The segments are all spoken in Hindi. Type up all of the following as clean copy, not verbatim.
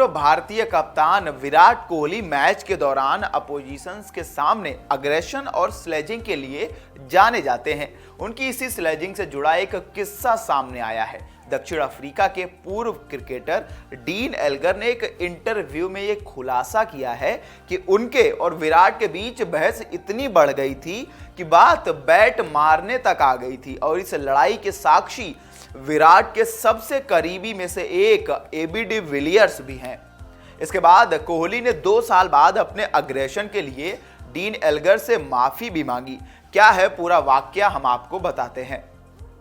भारतीय कप्तान विराट कोहली मैच के दौरान अपोजिशंस के सामने अग्रेशन और स्लेजिंग के लिए जाने जाते हैं। उनकी इसी स्लेजिंग से जुड़ा एक किस्सा सामने आया है। दक्षिण अफ्रीका के पूर्व क्रिकेटर डीन एल्गर ने एक इंटरव्यू में यह खुलासा किया है कि उनके और विराट के बीच बहस इतनी बढ़ गई थी कि बात बैट मारने तक आ गई थी और इस लड़ाई के साक्षी विराट के सबसे करीबी में से एक एबी डिविलियर्स भी हैं। इसके बाद कोहली ने 2 साल बाद अपने अग्रेशन के लिए डीन एल्गर से माफी भी मांगी। क्या है पूरा वाकया, हम आपको बताते हैं।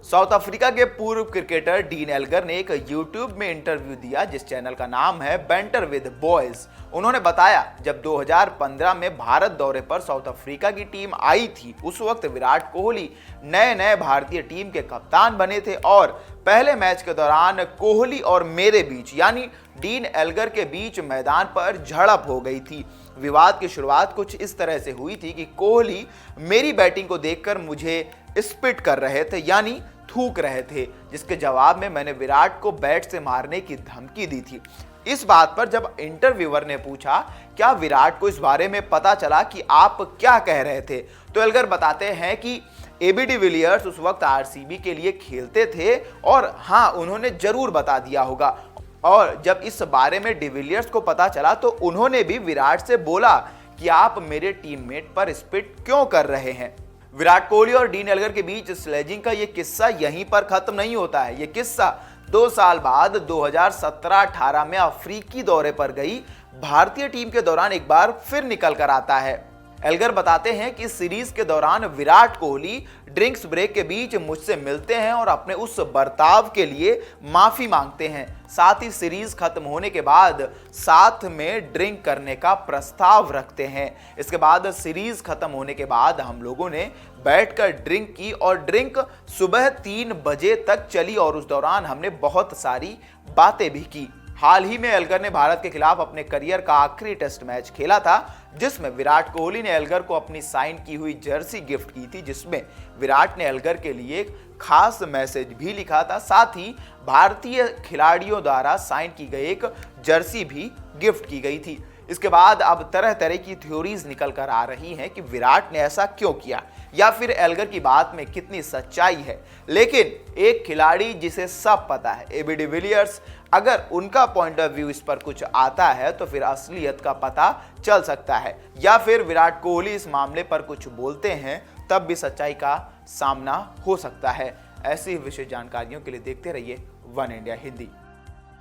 साउथ अफ्रीका के पूर्व क्रिकेटर डीन एल्गर ने एक यूट्यूब में इंटरव्यू दिया जिस चैनल का नाम है बैंटर विद बॉयज। उन्होंने बताया जब 2015 में भारत दौरे पर साउथ अफ्रीका की टीम आई थी, उस वक्त विराट कोहली नए भारतीय टीम के कप्तान बने थे और पहले मैच के दौरान कोहली और मेरे बीच यानी डीन एल्गर के बीच मैदान पर झड़प हो गई थी। विवाद की शुरुआत कुछ इस तरह से हुई थी कि कोहली मेरी बैटिंग को देखकर मुझे स्पिट कर रहे थे यानी थूक रहे थे, जिसके जवाब में मैंने विराट को बैट से मारने की धमकी दी थी। इस बात पर जब इंटरव्यूअर ने पूछा क्या विराट को इस बारे में पता चला कि आप क्या कह रहे थे, तो एल्गर बताते हैं कि एबी डिविलियर्स उस वक्त आरसीबी के लिए खेलते थे और हाँ, उन्होंने जरूर बता दिया होगा। और जब इस बारे में डिविलियर्स को पता चला तो उन्होंने भी विराट से बोला कि आप मेरे टीममेट पर स्पिट क्यों कर रहे हैं। विराट कोहली और डीन एल्गर के बीच स्लेजिंग का ये किस्सा यहीं पर खत्म नहीं होता है। ये किस्सा 2 साल बाद 2017-18 में अफ्रीकी दौरे पर गई भारतीय टीम के दौरान एक बार फिर निकल कर आता है। एल्गर बताते हैं कि सीरीज के दौरान विराट कोहली ड्रिंक्स ब्रेक के बीच मुझसे मिलते हैं और अपने उस बर्ताव के लिए माफी मांगते हैं। साथ ही सीरीज खत्म होने के बाद साथ में ड्रिंक करने का प्रस्ताव रखते हैं। इसके बाद सीरीज खत्म होने के बाद हम लोगों ने बैठकर ड्रिंक की और ड्रिंक सुबह 3 बजे तक चली और उस दौरान हमने बहुत सारी बातें भी की। हाल ही में एल्गर ने भारत के खिलाफ अपने करियर का आखिरी टेस्ट मैच खेला था जिसमें विराट कोहली ने एल्गर को अपनी साइन की हुई जर्सी गिफ्ट की थी, जिसमें विराट ने एल्गर के लिए खास मैसेज भी लिखा था। साथ ही भारतीय खिलाड़ियों द्वारा साइन की गई एक जर्सी भी गिफ्ट की गई थी। इसके बाद अब तरह तरह की थ्योरीज निकल कर आ रही हैं कि विराट ने ऐसा क्यों किया या फिर एल्गर की बात में कितनी सच्चाई है। लेकिन एक खिलाड़ी जिसे सब पता है, एबी डिविलियर्स, अगर उनका पॉइंट ऑफ व्यू इस पर कुछ आता है तो फिर असलियत का पता चल सकता है, या फिर विराट कोहली इस मामले पर कुछ बोलते हैं तब भी सच्चाई का सामना हो सकता है। ऐसी विशेष जानकारियों के लिए देखते रहिए वन इंडिया हिंदी।